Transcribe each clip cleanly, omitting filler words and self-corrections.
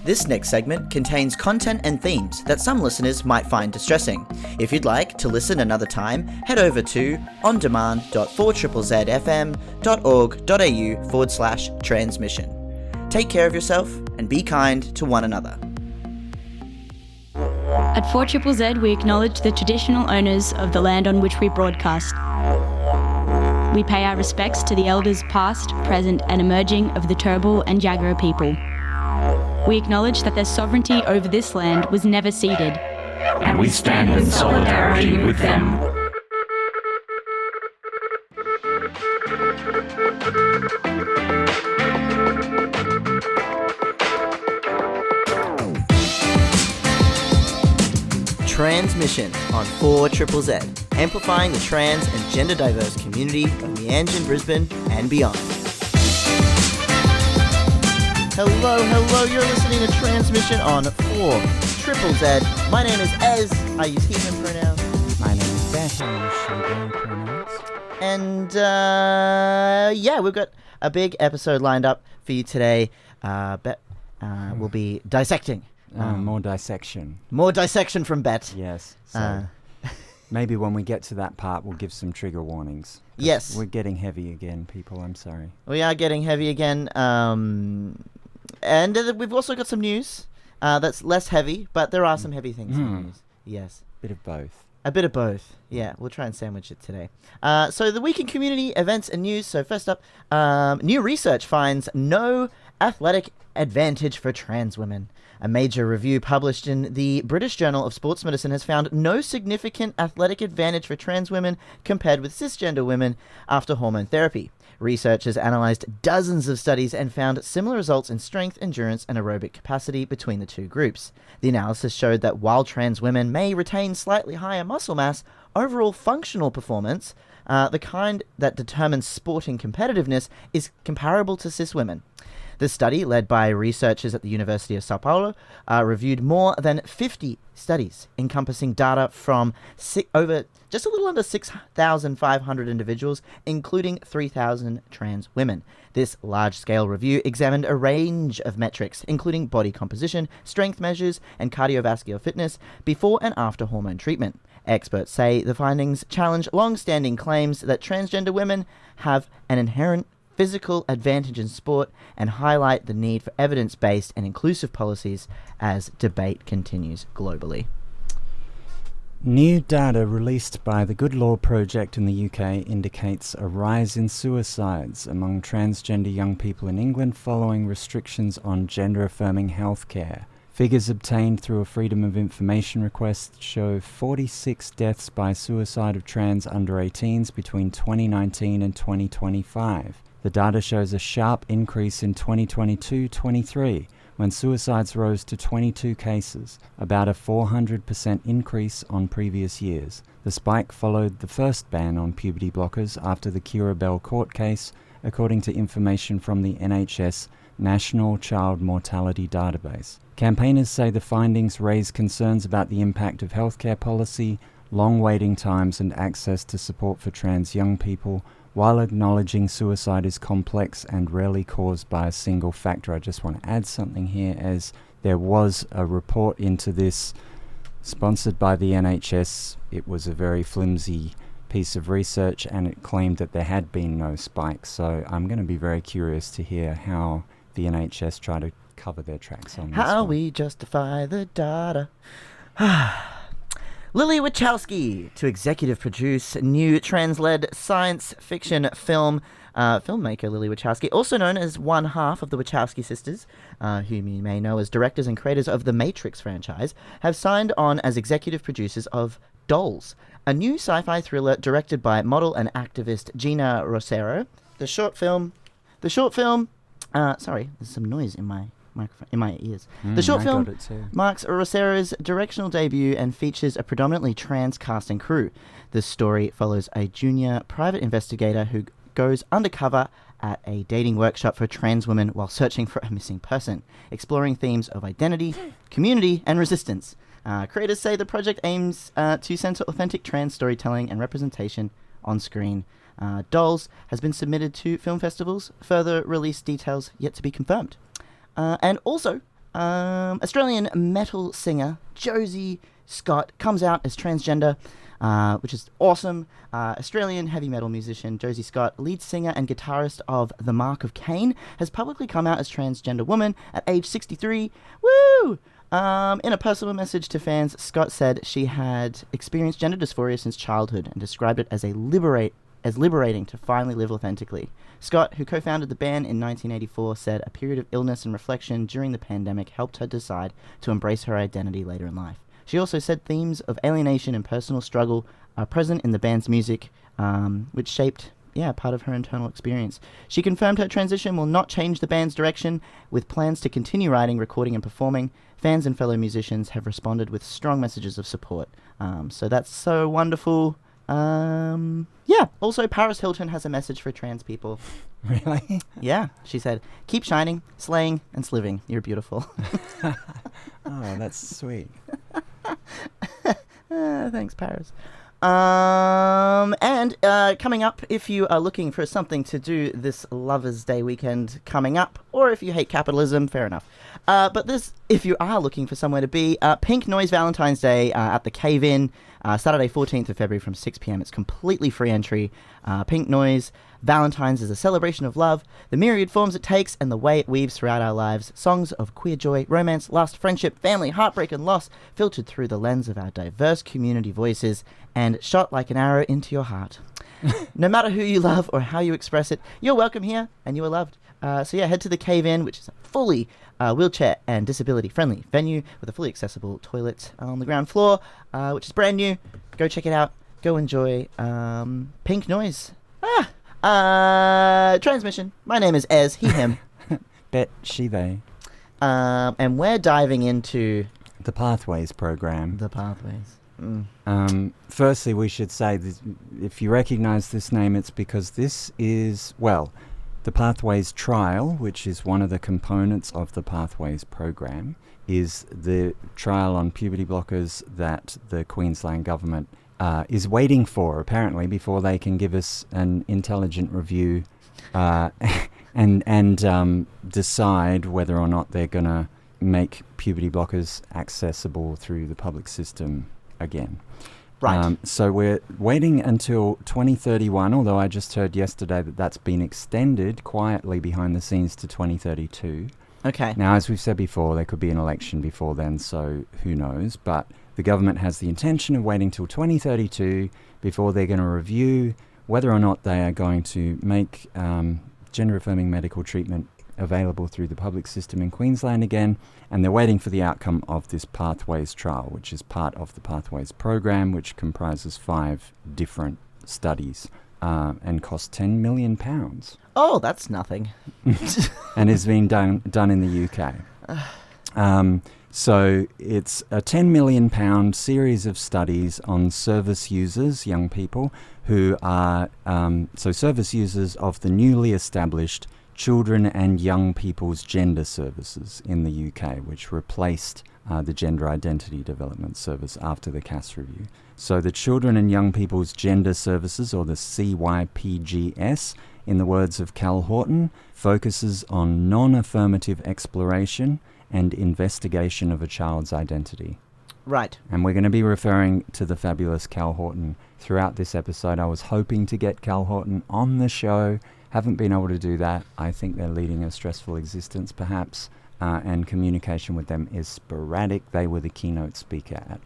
This next segment contains content and themes that some listeners might find distressing. If you'd like to listen another time, head over to ondemand.4ZZFM.org.au/transmission. Take care of yourself and be kind to one another. At 4ZZZ, we acknowledge the traditional owners of the land on which we broadcast. We pay our respects to the elders past, present and emerging of the Turrbal and Jagera people. We acknowledge that their sovereignty over this land was never ceded. And we stand in solidarity with them. Transmission on 4ZZZ, amplifying the trans and gender diverse community of Meanjin, Brisbane and beyond. Hello, you're listening to Transmission on 4ZZZ. My name is Ez, I use he, him pronouns. My name is Bette, I use she, them pronouns. And, we've got a big episode lined up for you today. We'll be dissecting. More dissection. More dissection from Bette. Yes. So maybe when we get to that part, we'll give some trigger warnings. Yes. We're getting heavy again, people. I'm sorry. We are getting heavy again. And we've also got some news that's less heavy, but there are some heavy things in the news. Yes. Bit of both. A bit of both. Yeah, we'll try and sandwich it today. So the week in community, events and news. So first up, new research finds no athletic advantage for trans women. A major review published in the British Journal of Sports Medicine has found no significant athletic advantage for trans women compared with cisgender women after hormone therapy. Researchers analysed dozens of studies and found similar results in strength, endurance, and aerobic capacity between the two groups. The analysis showed that while trans women may retain slightly higher muscle mass, overall functional performance, the kind that determines sporting competitiveness, is comparable to cis women. The study, led by researchers at the University of Sao Paulo, reviewed more than 50 studies encompassing data from just a little under 6,500 individuals, including 3,000 trans women. This large-scale review examined a range of metrics, including body composition, strength measures, and cardiovascular fitness before and after hormone treatment. Experts say the findings challenge long-standing claims that transgender women have an inherent physical advantage in sport and highlight the need for evidence-based and inclusive policies as debate continues globally. New data released by the Good Law Project in the UK indicates a rise in suicides among transgender young people in England following restrictions on gender-affirming healthcare. Figures obtained through a Freedom of Information request show 46 deaths by suicide of trans under 18s between 2019 and 2025. The data shows a sharp increase in 2022-23, when suicides rose to 22 cases, about a 400% increase on previous years. The spike followed the first ban on puberty blockers after the Curabell court case, according to information from the NHS National Child Mortality Database. Campaigners say the findings raise concerns about the impact of healthcare policy, long waiting times and access to support for trans young people, while acknowledging suicide is complex and rarely caused by a single factor. I just want to add something here, as there was a report into this sponsored by the NHS. It was a very flimsy piece of research and it claimed that there had been no spike. So I'm going to be very curious to hear how the NHS try to cover their tracks on this How one. we justify the data. Lily Wachowski to executive produce new trans-led science fiction film. Filmmaker Lily Wachowski, also known as one half of the Wachowski sisters, whom you may know as directors and creators of the Matrix franchise, have signed on as executive producers of Dolls, a new sci-fi thriller directed by model and activist Gina Rosero. The short film. Sorry, there's some noise in my microphone, in my ears. The short film marks Rosero's directional debut and features a predominantly trans cast and crew. This story follows a junior private investigator who goes undercover at a dating workshop for trans women while searching for a missing person, exploring themes of identity, community, and resistance. Creators say the project aims to center authentic trans storytelling and representation on screen. Dolls has been submitted to film festivals, further release details yet to be confirmed. And also, Australian metal singer Josie Scott comes out as transgender, which is awesome. Australian heavy metal musician Josie Scott, lead singer and guitarist of The Mark of Cain, has publicly come out as transgender woman at age 63. Woo! In a personal message to fans, Scott said she had experienced gender dysphoria since childhood and described it as liberating to finally live authentically. Scott, who co-founded the band in 1984, said a period of illness and reflection during the pandemic helped her decide to embrace her identity later in life. She also said themes of alienation and personal struggle are present in the band's music, which shaped part of her internal experience. She confirmed her transition will not change the band's direction, with plans to continue writing, recording and performing. Fans and fellow musicians have responded with strong messages of support. So that's so wonderful. Also Paris Hilton has a message for trans people. Really? Yeah, she said, keep shining, slaying and sliving. You're beautiful. Oh, that's sweet. Thanks, Paris. Coming up, if you are looking for something to do this Lovers' Day weekend coming up, or if you hate capitalism, fair enough. But if you are looking for somewhere to be, Pink Noise Valentine's Day at the Cave Inn, Saturday 14th of February from 6 p.m. It's completely free entry. Pink Noise Valentine's is a celebration of love, the myriad forms it takes, and the way it weaves throughout our lives. Songs of queer joy, romance, lust, friendship, family, heartbreak, and loss, filtered through the lens of our diverse community voices, and shot like an arrow into your heart. No matter who you love or how you express it, you're welcome here, and you are loved. Head to the Cave Inn, which is a fully wheelchair and disability-friendly venue with a fully accessible toilet on the ground floor, which is brand new. Go check it out. Go enjoy Pink Noise. Transmission. My name is Ez, he, him. Bette, she, they. And we're diving into... the Pathways program. The Pathways. Firstly, we should say, if you recognise this name, it's because this is, the Pathways trial, which is one of the components of the Pathways program, is the trial on puberty blockers that the Queensland government is waiting for, apparently, before they can give us an intelligent review and decide whether or not they're going to make puberty blockers accessible through the public system again. Right. So we're waiting until 2031, although I just heard yesterday that that's been extended quietly behind the scenes to 2032. Okay. Now, as we've said before, there could be an election before then, so who knows? But the government has the intention of waiting till 2032 before they're going to review whether or not they are going to make gender-affirming medical treatment available through the public system in Queensland again, and they're waiting for the outcome of this Pathways trial, which is part of the Pathways program, which comprises 5 different studies and costs £10 million. Oh, that's nothing. And is being done in the UK. So it's a £10 million series of studies on service users, young people, who are service users of the newly established Children and Young People's Gender Services in the UK, which replaced the Gender Identity Development Service after the CAS review. So the Children and Young People's Gender Services, or the CYPGS, in the words of Cal Horton, focuses on non-affirmative exploration and investigation of a child's identity. Right. And we're going to be referring to the fabulous Cal Horton throughout this episode. I was hoping to get Cal Horton on the show. Haven't been able to do that. I think they're leading a stressful existence, perhaps, and communication with them is sporadic. They were the keynote speaker at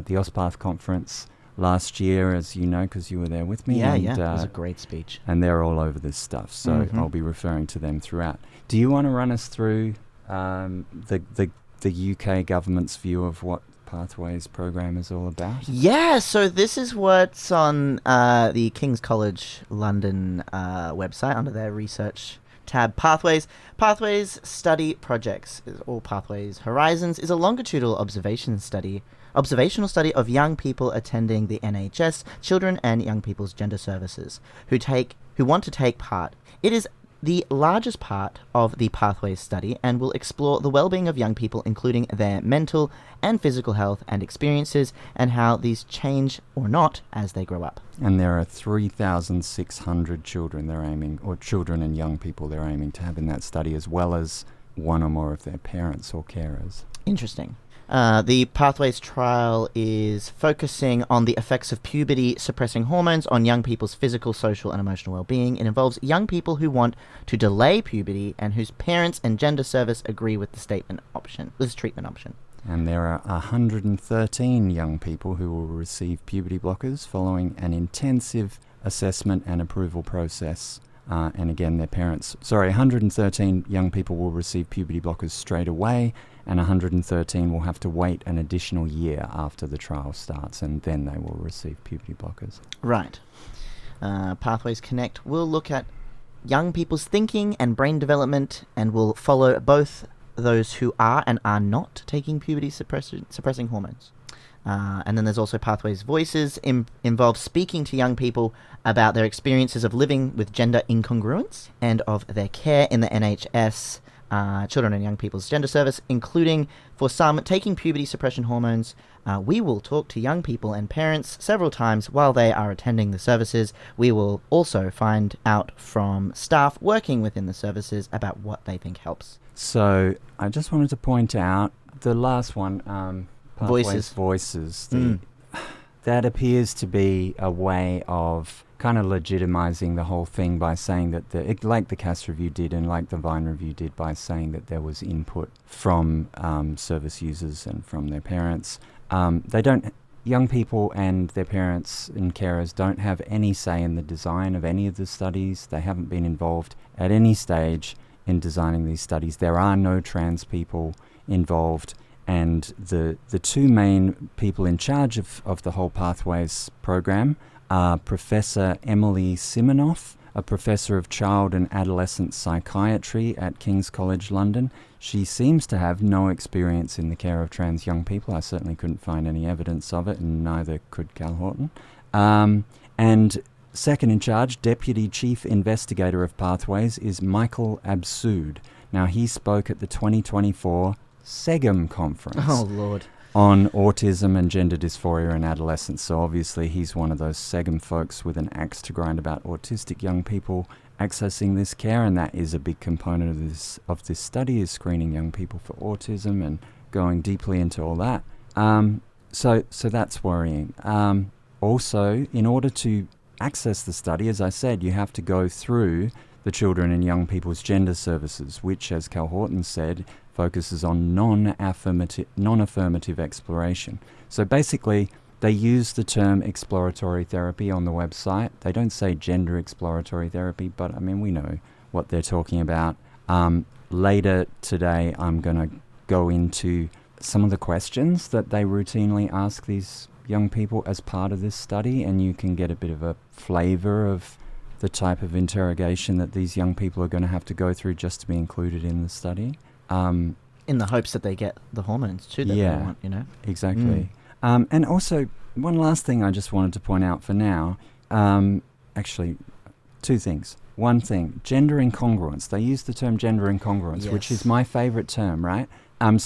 the OSPATH conference last year, as you know, because you were there with me. Yeah, it was a great speech. And they're all over this stuff, so I'll be referring to them throughout. Do you want to run us through the UK government's view of what Pathways program is all about? Yeah, so this is what's on the King's College London website under their research tab. Pathways study projects. All Pathways Horizons is a longitudinal observational study of young people attending the NHS, children and young people's gender services, who want to take part. It is the largest part of the Pathways study and will explore the well-being of young people, including their mental and physical health and experiences, and how these change or not as they grow up. And there are 3,600 children children and young people they're aiming to have in that study, as well as one or more of their parents or carers. Interesting. The Pathways trial is focusing on the effects of puberty-suppressing hormones on young people's physical, social, and emotional well-being. It involves young people who want to delay puberty and whose parents and gender service agree with this treatment option. And there are 113 young people who will receive puberty blockers following an intensive assessment and approval process. And again, their parents... 113 young people will receive puberty blockers straight away, and 113 will have to wait an additional year after the trial starts, and then they will receive puberty blockers. Right. Pathways Connect will look at young people's thinking and brain development, and will follow both those who are and are not taking puberty-suppressing hormones. And then there's also Pathways Voices, involves speaking to young people about their experiences of living with gender incongruence and of their care in the NHS, Children and Young People's Gender Service, including, for some, taking puberty suppression hormones. We will talk to young people and parents several times while they are attending the services. We will also find out from staff working within the services about what they think helps. So I just wanted to point out the last one, Pathways Voices. That appears to be a way of kind of legitimizing the whole thing by saying that, like the Cass review did and like the Vine review did, by saying that there was input from service users and from their parents. Young people and their parents and carers don't have any say in the design of any of the studies. They haven't been involved at any stage in designing these studies. There are no trans people involved. And the two main people in charge of the whole Pathways program are Professor Emily Simonoff, a professor of child and adolescent psychiatry at King's College London. She seems to have no experience in the care of trans young people. I certainly couldn't find any evidence of it, and neither could Cal Horton. And second in charge, Deputy Chief Investigator of Pathways, is Michael Absoud. Now, he spoke at the 2024 SEGM conference on autism and gender dysphoria in adolescence. So obviously he's one of those SEGM folks with an axe to grind about autistic young people accessing this care, and that is a big component of this study, is screening young people for autism and going deeply into all that. So that's worrying. Also, in order to access the study, as I said, you have to go through the Children and Young People's Gender Services, which, as Cal Horton said, focuses on non-affirmative exploration. So basically, they use the term exploratory therapy on the website. They don't say gender exploratory therapy, but I mean, we know what they're talking about. Later today, I'm going to go into some of the questions that they routinely ask these young people as part of this study, and you can get a bit of a flavor of the type of interrogation that these young people are going to have to go through just to be included in the study. In the hopes that they get the hormones too that they want, you know? Exactly. And also, one last thing I just wanted to point out for now, actually, two things. One thing, gender incongruence. They use the term gender incongruence, which is my favorite term, right? And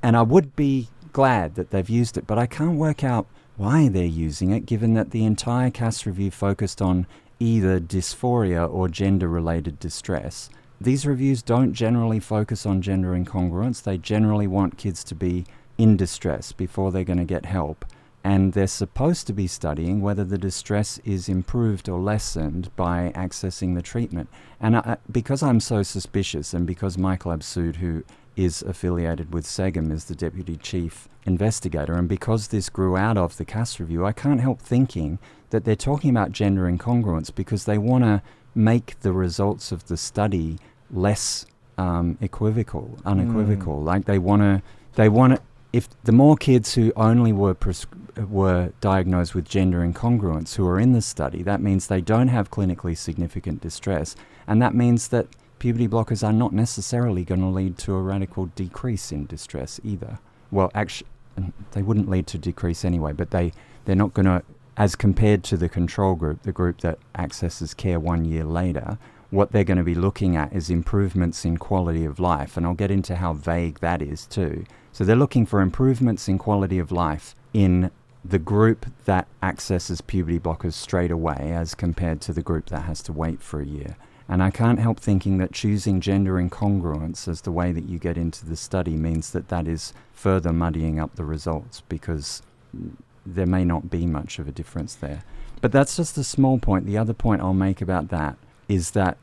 I would be glad that they've used it, but I can't work out why they're using it, given that the entire Cass review focused on either dysphoria or gender-related distress. These reviews don't generally focus on gender incongruence. They generally want kids to be in distress before they're going to get help. And they're supposed to be studying whether the distress is improved or lessened by accessing the treatment. And because I'm so suspicious, and because Michael Absoud, who is affiliated with SEGM, is the Deputy Chief Investigator, and because this grew out of the Cass review, I can't help thinking that they're talking about gender incongruence because they want to make the results of the study less unequivocal. Like they want to. If the more kids who only were diagnosed with gender incongruence who are in the study, that means they don't have clinically significant distress, and that means that puberty blockers are not necessarily going to lead to a radical decrease in distress either. Well, actually, they wouldn't lead to decrease anyway, but they're not going to. As compared to the control group, the group that accesses care 1 year later, what they're going to be looking at is improvements in quality of life. And I'll get into how vague that is too. So they're looking for improvements in quality of life in the group that accesses puberty blockers straight away as compared to the group that has to wait for a year. And I can't help thinking that choosing gender incongruence as the way that you get into the study means that is further muddying up the results, because there may not be much of a difference there. But that's just a small point. The other point I'll make about that is that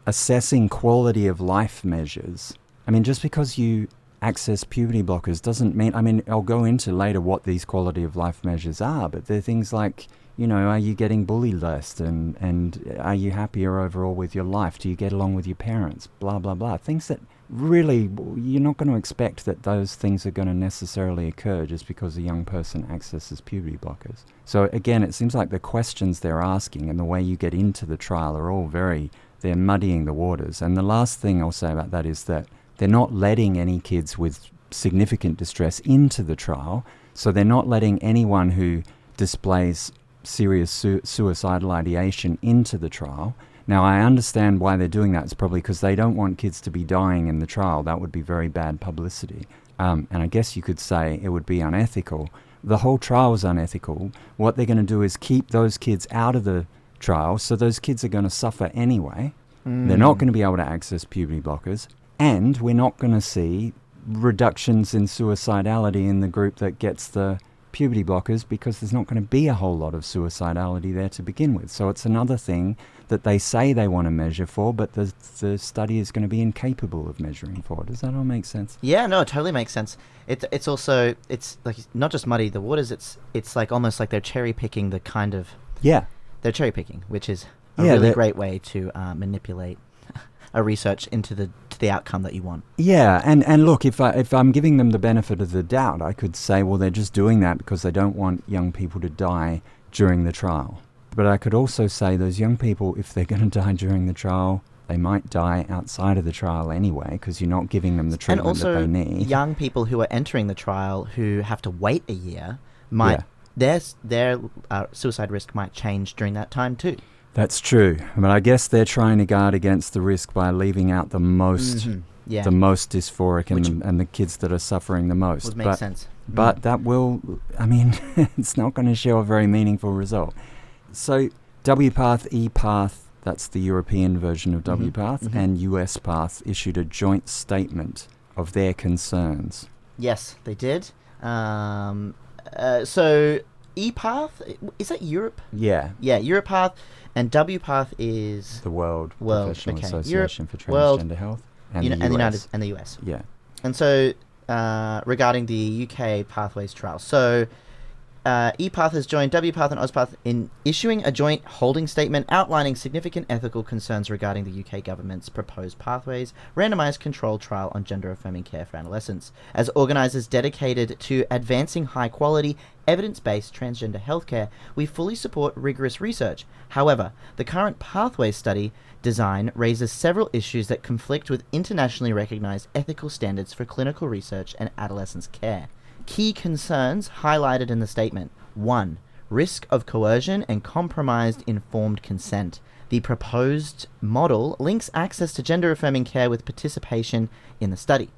assessing quality of life measures, I mean, just because you access puberty blockers doesn't mean, I mean, I'll go into later what these quality of life measures are, but they're things like, you know, are you getting bullied less, and are you happier overall with your life? Do you get along with your parents? Blah, blah, blah. Things that really, you're not going to expect that those things are going to necessarily occur just because a young person accesses puberty blockers. So again, it seems like the questions they're asking and the way you get into the trial are all they're muddying the waters. And the last thing I'll say about that is that they're not letting any kids with significant distress into the trial. So they're not letting anyone who displays serious suicidal ideation into the trial. Now, I understand why they're doing that. It's probably because they don't want kids to be dying in the trial. That would be very bad publicity. And I guess you could say it would be unethical. The whole trial is unethical. What they're going to do is keep those kids out of the trial, so those kids are going to suffer anyway. They're not going to be able to access puberty blockers, and we're not going to see reductions in suicidality in the group that gets the puberty blockers, because there's not going to be a whole lot of suicidality there to begin with. So it's another thing that they say they want to measure for, but the study is going to be incapable of measuring for. Does that all make sense? Yeah, no, it totally makes sense. It's also, it's like not just muddy the waters, it's like almost like they're cherry picking the kind of... Yeah. They're cherry picking, which is a really great way to manipulate a research into the outcome that you want. Yeah, and look, if I'm giving them the benefit of the doubt, I could say, well, they're just doing that because they don't want young people to die during the trial. But I could also say those young people, if they're going to die during the trial, they might die outside of the trial anyway, because you're not giving them the treatment that they need. And also, young people who are entering the trial who have to wait a year might... Yeah. Their suicide risk might change during that time too. That's true, but I guess they're trying to guard against the risk by leaving out the most, the most dysphoric and the kids that are suffering the most. Would make sense. But that will, I mean, it's not going to show a very meaningful result. So WPATH, EPATH, that's the European version of WPATH, and USPATH issued a joint statement of their concerns. Yes, they did. So EPATH, is that Europe? Yeah. Yeah, EuroPath, and WPATH is the World Professional Association for Transgender Health, and the US. Yeah. And so regarding the UK Pathways trial, so EPATH has joined WPATH and OSPATH in issuing a joint holding statement outlining significant ethical concerns regarding the UK government's proposed Pathways randomised controlled trial on gender-affirming care for adolescents. As organisers dedicated to advancing high-quality, evidence-based transgender healthcare, we fully support rigorous research. However, the current Pathways study design raises several issues that conflict with internationally recognised ethical standards for clinical research and adolescents' care. Key concerns highlighted in the statement. 1. Risk of coercion and compromised informed consent. The proposed model links access to gender-affirming care with participation in the study.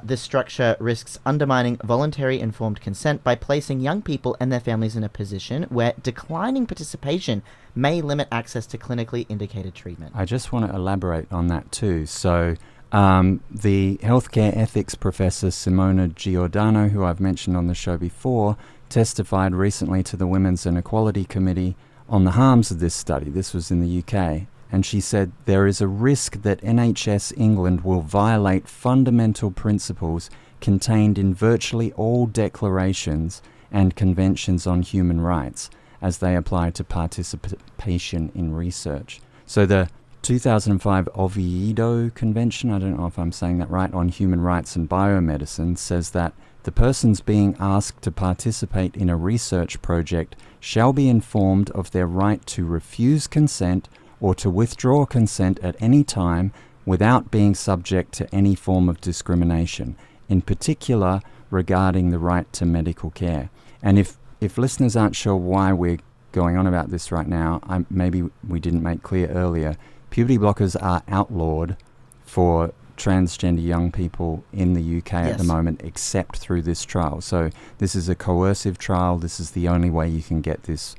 This structure risks undermining voluntary informed consent by placing young people and their families in a position where declining participation may limit access to clinically indicated treatment. I just want to elaborate on that too. So the healthcare ethics professor Simona Giordano, who I've mentioned on the show before, testified recently to the Women's Inequality Committee on the harms of this study. This was in the UK. And she said there is a risk that NHS England will violate fundamental principles contained in virtually all declarations and conventions on human rights as they apply to participation in research. So the 2005 Oviedo Convention, I don't know if I'm saying that right, on human rights and biomedicine says that the persons being asked to participate in a research project shall be informed of their right to refuse consent or to withdraw consent at any time without being subject to any form of discrimination, in particular regarding the right to medical care. And if listeners aren't sure why we're going on about this right now, maybe we didn't make clear earlier, puberty blockers are outlawed for transgender young people in the UK at the moment, except through this trial. So this is a coercive trial. This is the only way you can get this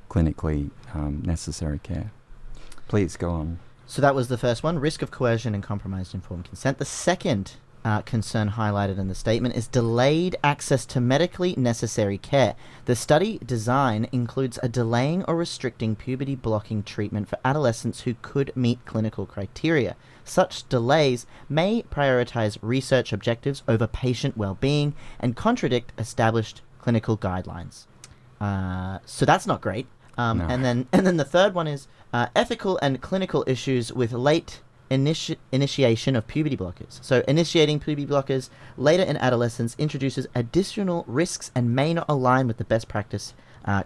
clinically necessary care. Please go on. So that was the first one, risk of coercion and compromised informed consent. The second concern highlighted in the statement is delayed access to medically necessary care. The study design includes a delaying or restricting puberty-blocking treatment for adolescents who could meet clinical criteria. Such delays may prioritize research objectives over patient well-being and contradict established clinical guidelines. So that's not great. No. And then the third one is ethical and clinical issues with late initiation of puberty blockers. So initiating puberty blockers later in adolescence introduces additional risks and may not align with the best practice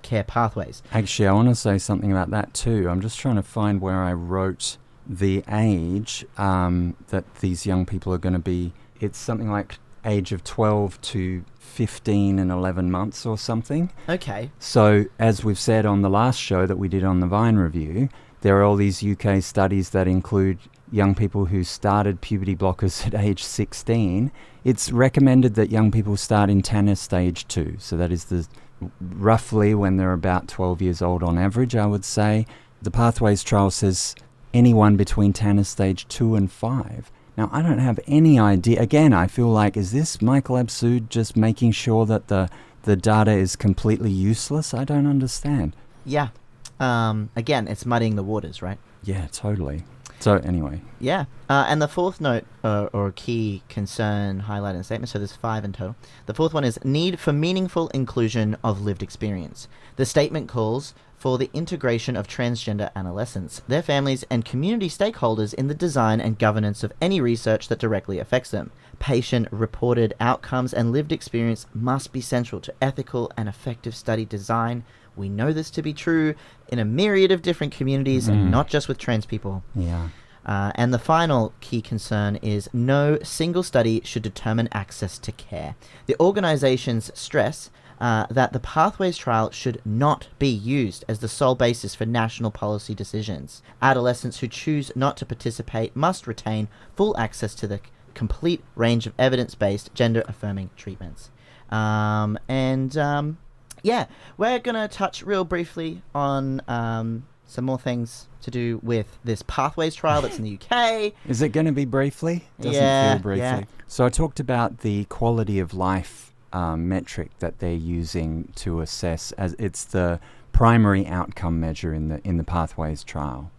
care pathways. Actually, I want to say something about that too. I'm just trying to find where I wrote the age that these young people are going to be. It's something like age of 12 to 15 and 11 months or something. Okay. So as we've said on the last show that we did on the Vine review, there are all these UK studies that include young people who started puberty blockers at age 16. It's recommended that young people start in tanner stage 2. So that is roughly when they're about 12 years old on average, I would say. The Pathways trial says anyone between tanner stage 2 and 5. Now, I don't have any idea. Again, I feel like, is this Michael Absoud just making sure that the data is completely useless? I don't understand. Yeah. Again, it's muddying the waters, right? Yeah, totally. So anyway. Yeah. And the fourth note or key concern highlighted in the statement, so there's 5 in total. The fourth one is need for meaningful inclusion of lived experience. The statement calls for the integration of transgender adolescents, their families, and community stakeholders in the design and governance of any research that directly affects them. Patient-reported outcomes and lived experience must be central to ethical and effective study design. We know this to be true in a myriad of different communities, and not just with trans people. Yeah. And the final key concern is no single study should determine access to care. The organizations stress that the Pathways trial should not be used as the sole basis for national policy decisions. Adolescents who choose not to participate must retain full access to the complete range of evidence-based, gender-affirming treatments. Yeah, we're going to touch real briefly on some more things to do with this Pathways trial that's in the UK. Is it going to be briefly? Doesn't feel briefly. Yeah. So I talked about the quality of life metric that they're using to assess, as it's the primary outcome measure in the Pathways trial.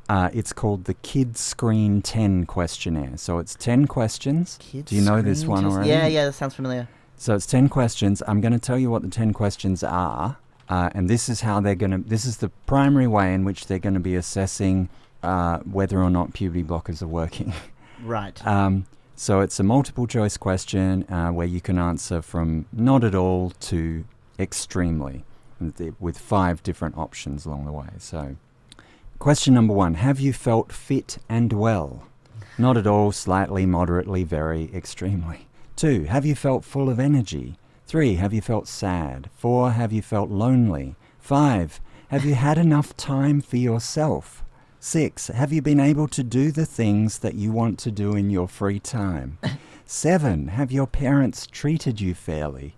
It's called the Kid Screen 10 questionnaire. So it's 10 questions. Do you know this one already? Yeah, that sounds familiar. So it's 10 questions. I'm going to tell you what the 10 questions are, and this is how this is the primary way in which they're going to be assessing whether or not puberty blockers are working. Right. So it's a multiple choice question where you can answer from not at all to extremely, with 5 different options along the way. So question number 1, have you felt fit and well? Not at all, slightly, moderately, very, extremely. 2, have you felt full of energy? 3, have you felt sad? 4, have you felt lonely? 5, have you had enough time for yourself? 6, have you been able to do the things that you want to do in your free time? 7, have your parents treated you fairly?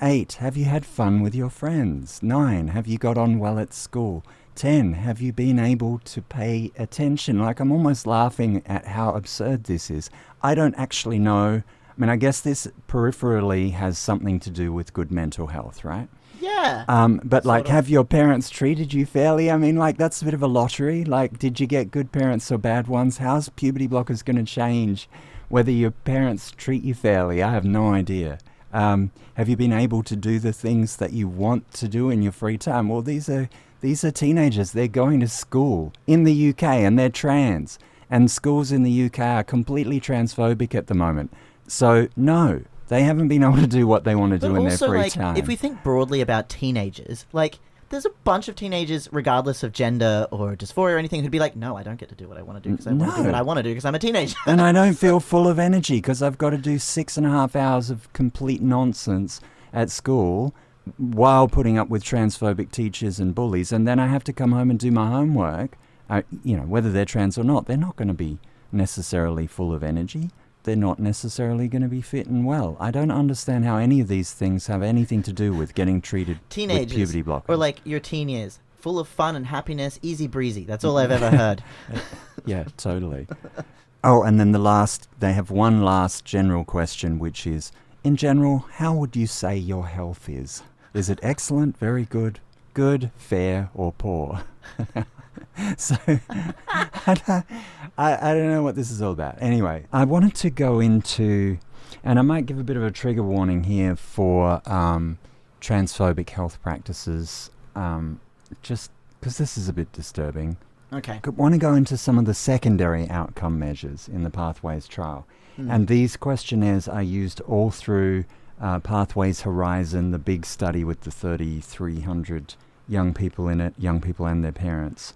8, have you had fun with your friends? 9, have you got on well at school? 10, have you been able to pay attention? Like, I'm almost laughing at how absurd this is. I don't actually know. I mean, I guess this peripherally has something to do with good mental health, right? Yeah. But like, have your parents treated you fairly? I mean, like, that's a bit of a lottery. Like, did you get good parents or bad ones? How's puberty blockers going to change whether your parents treat you fairly? I have no idea. Have you been able to do the things that you want to do in your free time? Well, these are teenagers. They're going to school in the UK and they're trans. And schools in the UK are completely transphobic at the moment. So, no, they haven't been able to do what they want to do in their free time. If we think broadly about teenagers, like, there's a bunch of teenagers, regardless of gender or dysphoria or anything, who'd be like, no, I don't get to do what I want to do because I want to do what I want to do because I'm a teenager. And I don't feel full of energy because I've got to do 6.5 hours of complete nonsense at school while putting up with transphobic teachers and bullies. And then I have to come home and do my homework. Whether they're trans or not, they're not going to be necessarily full of energy. They're not necessarily going to be fit and well. I don't understand how any of these things have anything to do with getting treated with puberty blockers. Or like your teen years, full of fun and happiness, easy breezy. That's all I've ever heard. Yeah, totally. Oh, and then they have one last general question, which is, in general, how would you say your health is? Is it excellent, very good, fair, or poor? So, I don't know what this is all about. Anyway, I wanted to go into, and I might give a bit of a trigger warning here for transphobic health practices, just because this is a bit disturbing. Okay. I want to go into some of the secondary outcome measures in the Pathways trial. And these questionnaires are used all through Pathways Horizon, the big study with the 3,300 young people in it, young people and their parents.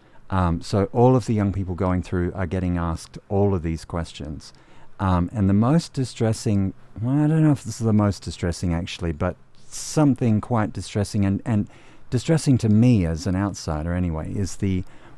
So all of the young people going through are getting asked all of these questions. And the most distressing, well, I don't know if this is the most distressing actually, but something quite distressing and distressing to me as an outsider anyway, is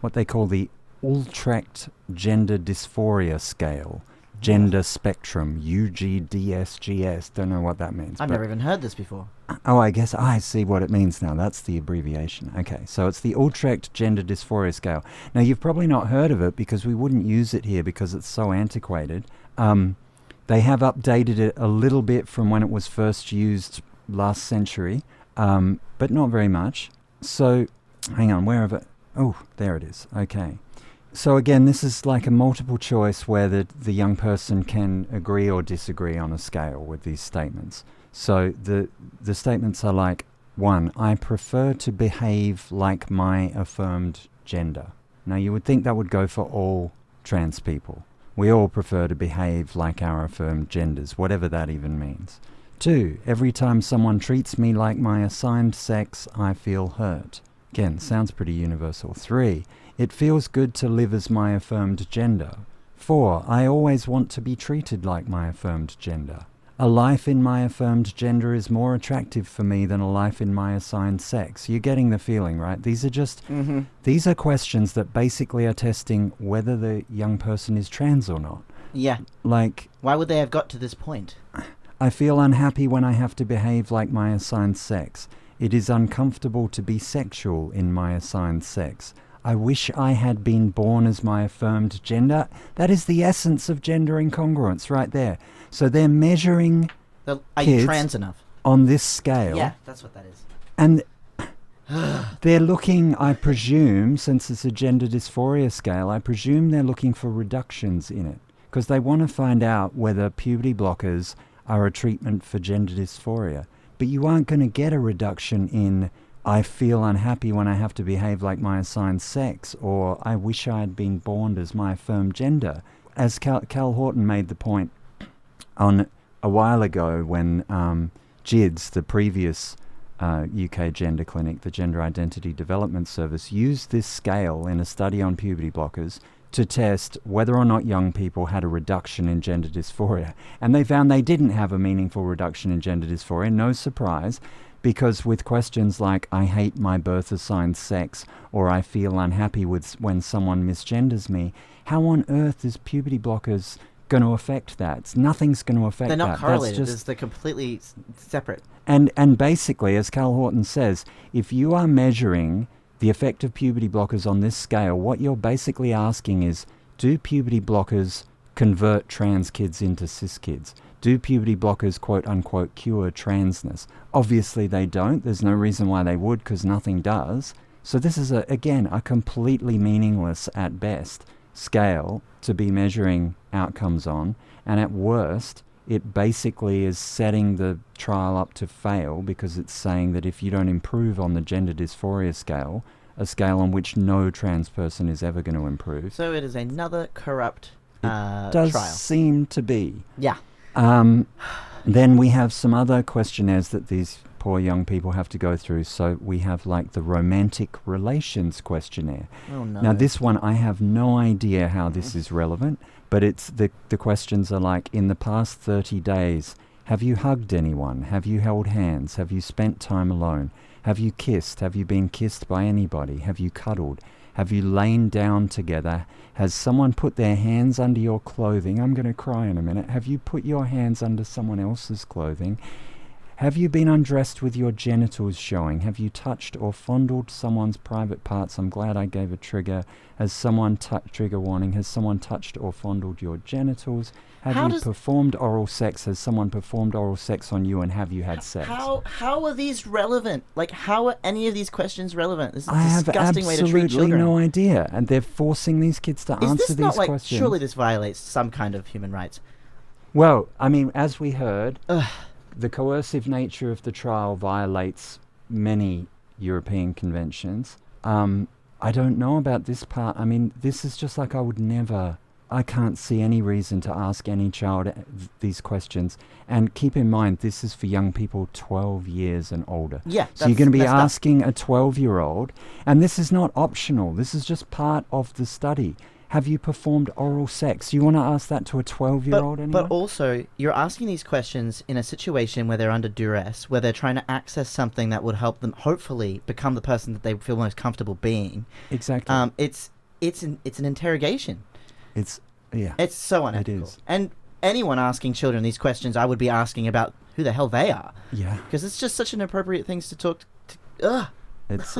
what they call the Utrecht Gender Dysphoria Scale. Gender Spectrum, UGDS-GS. Don't know what that means. I've never even heard this before. Oh, I guess I see what it means now. That's the abbreviation. Okay, so it's the Utrecht Gender Dysphoria Scale. Now, you've probably not heard of it because we wouldn't use it here because it's so antiquated. They have updated it a little bit from when it was first used last century, but not very much. So, hang on, where have it? Oh, there it is. Okay. So again, this is like a multiple choice where the young person can agree or disagree on a scale with these statements. So the statements are like, 1, I prefer to behave like my affirmed gender. Now you would think that would go for all trans people. We all prefer to behave like our affirmed genders, whatever that even means. 2, every time someone treats me like my assigned sex, I feel hurt. Again, sounds pretty universal. 3, it feels good to live as my affirmed gender. 4, I always want to be treated like my affirmed gender. A life in my affirmed gender is more attractive for me than a life in my assigned sex. You're getting the feeling, right? These are just, these are questions that basically are testing whether the young person is trans or not. Yeah. Like, why would they have got to this point? I feel unhappy when I have to behave like my assigned sex. It is uncomfortable to be sexual in my assigned sex. I wish I had been born as my affirmed gender. That is the essence of gender incongruence right there. So they're measuring Are you trans enough? On this scale. Yeah, that's what that is. And they're looking, I presume, since it's a gender dysphoria scale, I presume they're looking for reductions in it. Because they want to find out whether puberty blockers are a treatment for gender dysphoria. But you aren't going to get a reduction in I feel unhappy when I have to behave like my assigned sex, or I wish I had been born as my affirmed gender. As Cal Horton made the point on a while ago when GIDS, the previous UK gender clinic, the Gender Identity Development Service, used this scale in a study on puberty blockers to test whether or not young people had a reduction in gender dysphoria. And they found they didn't have a meaningful reduction in gender dysphoria, no surprise, because with questions like, I hate my birth-assigned sex, or I feel unhappy when someone misgenders me, how on earth is puberty blockers going to affect that? Nothing's going to affect that. They're not correlated. They're completely separate. And basically, as Cal Horton says, if you are measuring the effect of puberty blockers on this scale, what you're basically asking is, do puberty blockers convert trans kids into cis kids? Do puberty blockers, quote-unquote, cure transness? Obviously they don't. There's no reason why they would, because nothing does. So this is, again, a completely meaningless, at best, scale to be measuring outcomes on. And at worst, it basically is setting the trial up to fail, because it's saying that if you don't improve on the gender dysphoria scale, a scale on which no trans person is ever going to improve. So it is another corrupt does trial. Seem to be. Yeah. Then we have some other questionnaires that these poor young people have to go through. So we have like the romantic relations questionnaire. Oh no. Now this one, I have no idea how this is relevant, but it's the questions are like, in the past 30 days, have you hugged anyone? Have you held hands? Have you spent time alone? Have you kissed? Have you been kissed by anybody? Have you cuddled? Have you lain down together? Has someone put their hands under your clothing? I'm going to cry in a minute. Have you put your hands under someone else's clothing? Have you been undressed with your genitals showing? Have you touched or fondled someone's private parts? I'm glad I gave a trigger. Trigger warning. Has someone touched or fondled your genitals? Have you performed oral sex? Has someone performed oral sex on you, and have you had sex? How are these relevant? Like, how are any of these questions relevant? This is a disgusting way to treat children. I have absolutely no idea, and they're forcing these kids to answer these questions. Surely this violates some kind of human rights. Well, I mean, as we heard, the coercive nature of the trial violates many European conventions. I don't know about this part. I mean, this is just like I can't see any reason to ask any child these questions. And keep in mind, this is for young people 12 years and older. Yeah, so you're going to be asking a 12-year-old, and this is not optional. This is just part of the study. Have you performed oral sex? You want to ask that to a 12-year-old anyway? But also, you're asking these questions in a situation where they're under duress, where they're trying to access something that would help them hopefully become the person that they feel most comfortable being. Exactly. It's an interrogation. It's so unethical. It is. And anyone asking children these questions, I would be asking about who the hell they are. Yeah. Because it's just such an appropriate thing to talk to.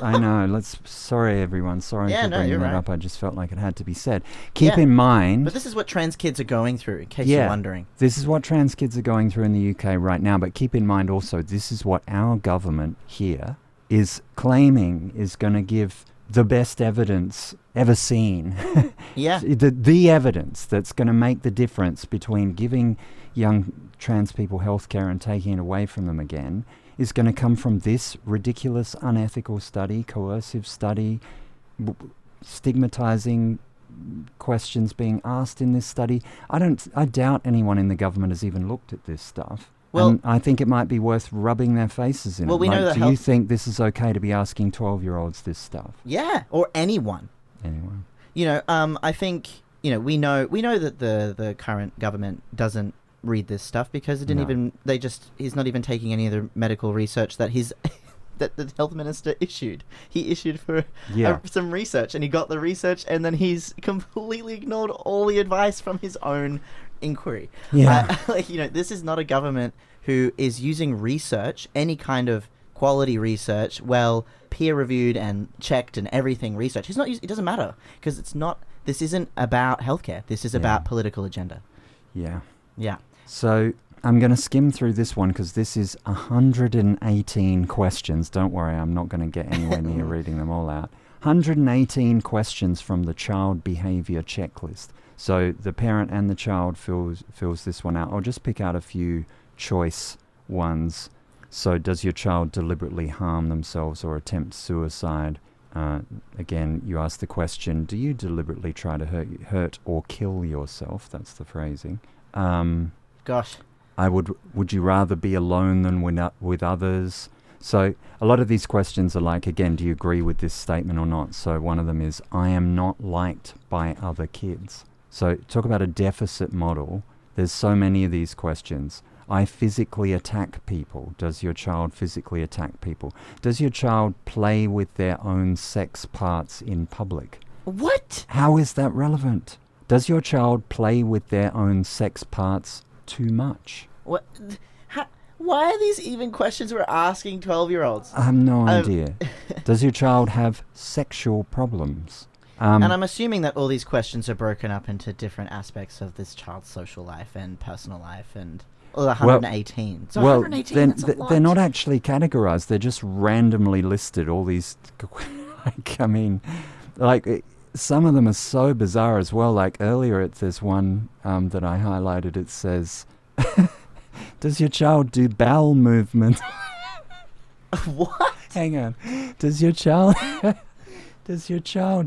I know. Sorry, everyone. Sorry for bringing that up. I just felt like it had to be said. Keep in mind... But this is what trans kids are going through, in case you're wondering. This is what trans kids are going through in the UK right now. But keep in mind also, this is what our government here is claiming is going to give the best evidence ever seen. Yeah. The evidence that's going to make the difference between giving young trans people healthcare and taking it away from them again is going to come from this ridiculous, unethical study, coercive study, stigmatizing questions being asked in this study. I doubt anyone in the government has even looked at this stuff. Well, and I think it might be worth rubbing their faces in it. We know that do you think this is okay to be asking 12-year-olds this stuff? Yeah, or anyone. Anyone. I think, we know that the current government doesn't read this stuff because it didn't he's not even taking any of the medical research that that the health minister issued. He issued for some research, and he got the research, and then he's completely ignored all the advice from his own inquiry. Yeah. This is not a government who is using research, any kind of quality research, peer-reviewed and checked and everything research. It doesn't matter, because this isn't about healthcare. This is about political agenda. Yeah. Yeah. So I'm going to skim through this one because this is 118 questions. Don't worry, I'm not going to get anywhere near reading them all out. 118 questions from the child behavior checklist. So the parent and the child fills this one out. I'll just pick out a few choice ones. So does your child deliberately harm themselves or attempt suicide? Again, you ask the question, do you deliberately try to hurt or kill yourself? That's the phrasing. Gosh. Would you rather be alone than with others? So a lot of these questions are like, again, do you agree with this statement or not? So one of them is, I am not liked by other kids. So talk about a deficit model. There's so many of these questions. I physically attack people. Does your child physically attack people? Does your child play with their own sex parts in public? What? How is that relevant? Does your child play with their own sex parts too much? What? Why are these even questions we're asking 12-year-olds? I have no idea. Does your child have sexual problems? And I'm assuming that all these questions are broken up into different aspects of this child's social life and personal life, and 118. So 118, that's a lot. They're not actually categorized. They're just randomly listed. All these, some of them are so bizarre as well. Like earlier, there's one that I highlighted. It says, does your child do bowel movements? What? Hang on. Does your child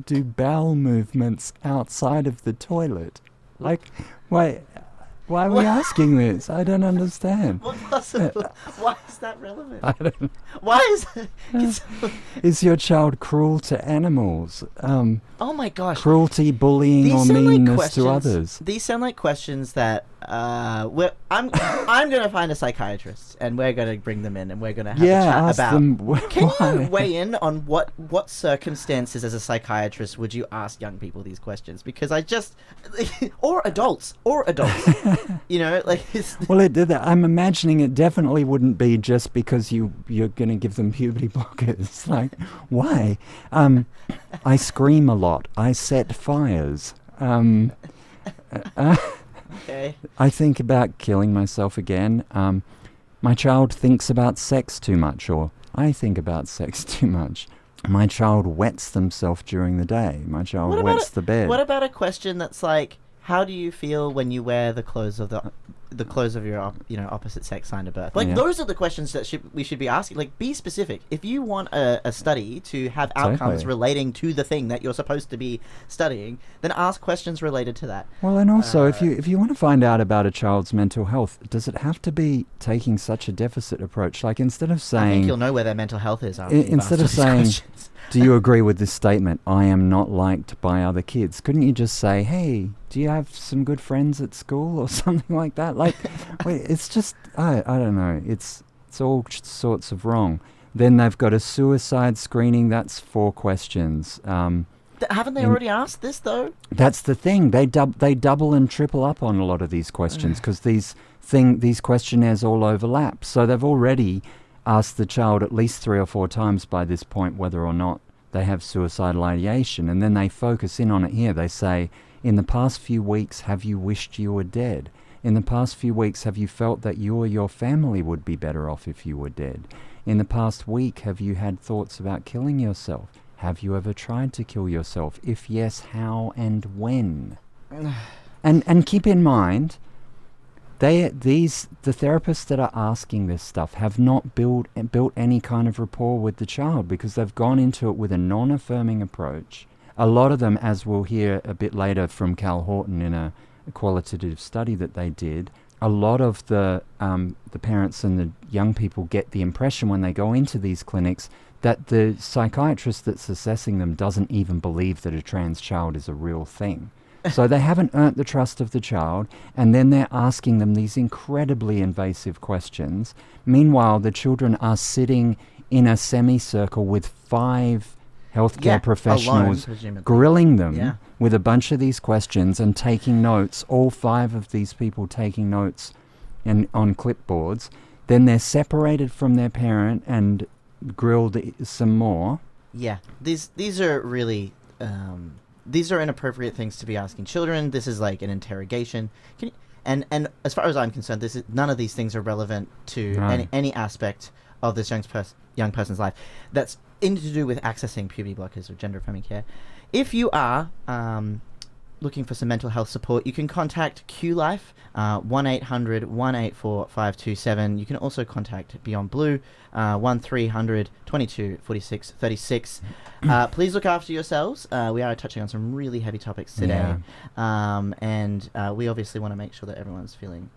do bowel movements outside of the toilet? Like, why are we asking this? I don't understand. Why is that relevant? I don't know. Why is that? Is your child cruel to animals? Oh my gosh. Cruelty, bullying, or meanness to others? These sound like questions that I'm gonna find a psychiatrist, and we're gonna bring them in, and we're gonna have a Yeah, chat ask about. them Can why. you weigh in on what circumstances as a psychiatrist would you ask young people these questions? Because I just, or adults, you know, like. Well, I'm imagining it definitely wouldn't be just because you're going to give them puberty blockers. Like, why? I scream a lot. I set fires. Okay. I think about killing myself again. My child thinks about sex too much, or I think about sex too much. My child wets themselves during the day. My child wets the bed. What about a question that's like, how do you feel when you wear the clothes of your opposite sex sign of birth? Like, those are the questions that we should be asking. Like, be specific. If you want a study to have outcomes relating to the thing that you're supposed to be studying, then ask questions related to that. Well, and also, if you want to find out about a child's mental health, does it have to be taking such a deficit approach? Like, instead of saying, I think you'll know where their mental health is. Instead of saying, do you agree with this statement? I am not liked by other kids. Couldn't you just say, hey, do you have some good friends at school or something like that? Like, wait, it's just, I don't know. It's all sorts of wrong. Then they've got a suicide screening. That's 4 questions. Haven't they already asked this, though? That's the thing. They double and triple up on a lot of these questions because these questionnaires all overlap. So they've already asked the child at least 3 or 4 times by this point whether or not they have suicidal ideation. And then they focus in on it here. They say, in the past few weeks, have you wished you were dead? In the past few weeks, have you felt that you or your family would be better off if you were dead? In the past week, have you had thoughts about killing yourself? Have you ever tried to kill yourself? If yes, how and when? And keep in mind, the therapists that are asking this stuff have not built any kind of rapport with the child because they've gone into it with a non-affirming approach. A lot of them, as we'll hear a bit later from Cal Horton in a qualitative study that they did, a lot of the parents and the young people get the impression when they go into these clinics that the psychiatrist that's assessing them doesn't even believe that a trans child is a real thing. So they haven't earned the trust of the child, and then they're asking them these incredibly invasive questions. Meanwhile, the children are sitting in a semicircle with 5 healthcare professionals alone, grilling them with a bunch of these questions and taking notes, all 5 of these people taking notes on clipboards. Then they're separated from their parent and grilled some more. Yeah, these are really... these are inappropriate things to be asking children. This is like an interrogation. And as far as I'm concerned, none of these things are relevant to any aspect of this young person's life that's anything to do with accessing puberty blockers or gender-affirming care. If you are looking for some mental health support, you can contact Q-Life, 1-800-184-527. You can also contact Beyond Blue, 1-300-22-46-36. Please look after yourselves. We are touching on some really heavy topics today. And we obviously want to make sure that everyone's feeling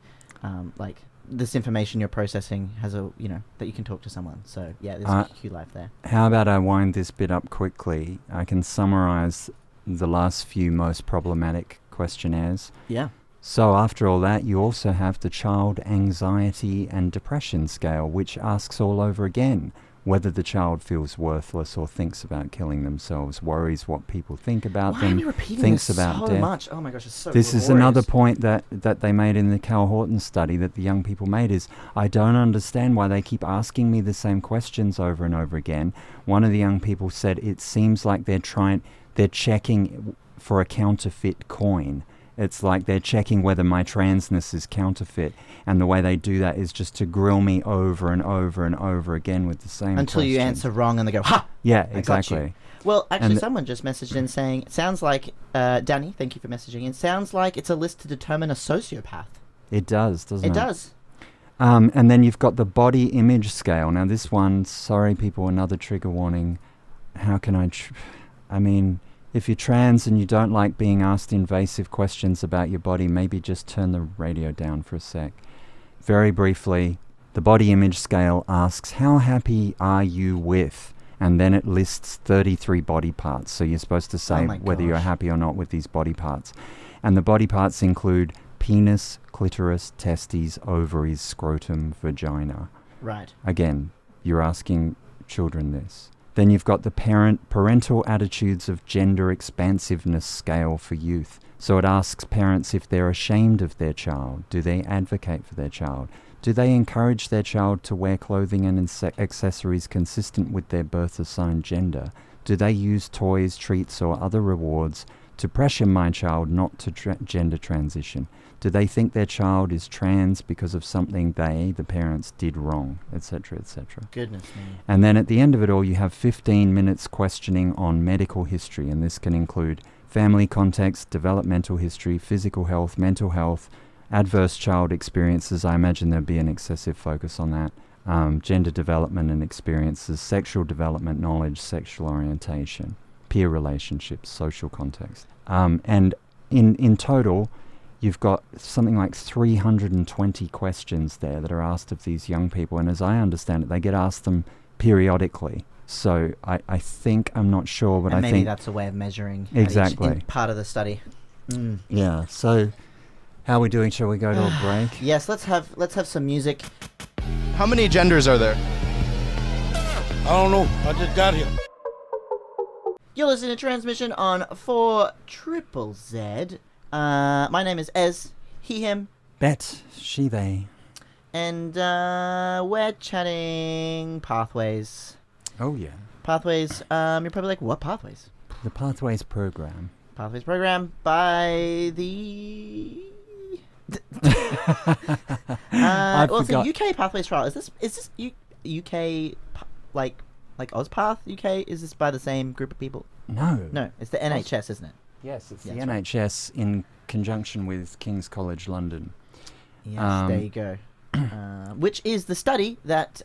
like this information you're processing has that you can talk to someone. So yeah, there's Q-Life there. How about I wind this bit up quickly? I can summarize the last few most problematic questionnaires. Yeah. So after all that, you also have the Child Anxiety and Depression Scale, which asks all over again whether the child feels worthless or thinks about killing themselves, worries what people think about them, Why are you repeating thinks this about so death. much? Oh my gosh, it's so This laborious. is another point that they made in the Cal Horton study that the young people made is, I don't understand why they keep asking me the same questions over and over again. One of the young people said it seems like they're checking for a counterfeit coin. It's like they're checking whether my transness is counterfeit, and the way they do that is just to grill me over and over and over again with the same until you questions. answer wrong and they go, ha! Yeah, I got you. exactly. Well, actually, someone just messaged in saying, it sounds like, Danny, thank you for messaging in, sounds like it's a list to determine a sociopath. It does, doesn't it? It does. And then you've got the body image scale. Now this one, sorry people, another trigger warning. How can I mean, if you're trans and you don't like being asked invasive questions about your body, maybe just turn the radio down for a sec. Very briefly, the body image scale asks, how happy are you with? And then it lists 33 body parts. So you're supposed to say whether you're happy or not with these body parts. And the body parts include penis, clitoris, testes, ovaries, scrotum, vagina. Right. Again, you're asking children this. Then you've got the parental attitudes of gender expansiveness scale for youth. So it asks parents if they're ashamed of their child. Do they advocate for their child? Do they encourage their child to wear clothing and accessories consistent with their birth-assigned gender? Do they use toys, treats, or other rewards to pressure my child not to gender transition? Do they think their child is trans because of something they, the parents, did wrong, etc., etc.? Goodness me. And then at the end of it all, you have 15 minutes questioning on medical history, and this can include family context, developmental history, physical health, mental health, adverse child experiences. I imagine there'd be an excessive focus on that. Gender development and experiences, sexual development knowledge, sexual orientation, peer relationships, social context. And in total, you've got something like 320 questions there that are asked of these young people. And as I understand it, they get asked them periodically. So I think, I'm not sure, but and I maybe think... that's a way of measuring exactly. part of the study. Mm. Yeah, so how are we doing? Shall we go to a break? Yes, let's have some music. How many genders are there? I don't know. I just got here. You're listening to Transmission on 4ZZZ. My name is Ez, he, him. Bette, she, they. And we're chatting pathways. Oh, yeah. Pathways, you're probably like, what pathways? The Pathways program. Pathways program by the... well, it's a UK Pathways trial. Is this UK, like OzPath UK? Is this by the same group of people? No, it's the NHS, isn't it? Yes, it's Yeah, the that's NHS in conjunction with King's College London. Yes, there you go. Which is the study that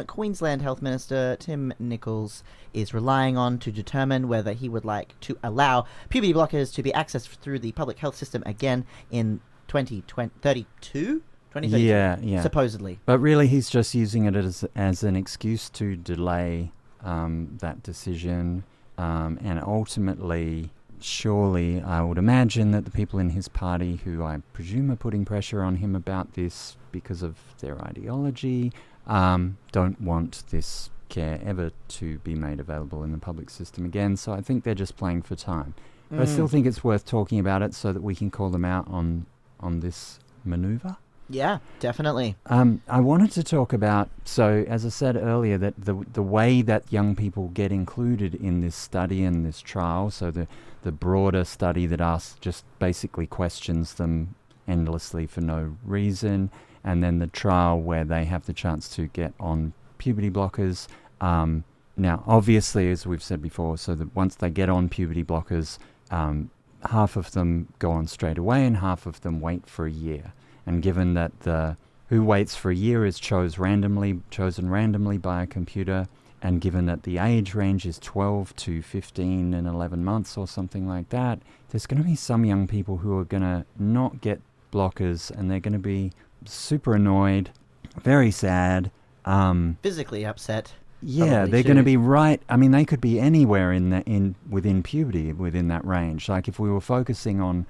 Queensland Health Minister Tim Nicholls is relying on to determine whether he would like to allow puberty blockers to be accessed through the public health system again in 2032? Yeah. Supposedly. But really, he's just using it as an excuse to delay that decision. And ultimately, surely, I would imagine that the people in his party, who I presume are putting pressure on him about this because of their ideology, don't want this care ever to be made available in the public system again. So I think they're just playing for time. But I still think it's worth talking about it so that we can call them out on this maneuver. Yeah, definitely. I wanted to talk about, so as I said earlier, that the way that young people get included in this study and this trial, so the broader study that just basically questions them endlessly for no reason, and then the trial where they have the chance to get on puberty blockers. Now, obviously, as we've said before, so that once they get on puberty blockers, half of them go on straight away and half of them wait for a year. And given that who waits for a year is chosen randomly by a computer, and given that the age range is 12 to 15 and 11 months or something like that, there's going to be some young people who are going to not get blockers, and they're going to be super annoyed, very sad. Physically upset. Yeah, they're going to be right. I mean, they could be anywhere within puberty, within that range. Like if we were focusing on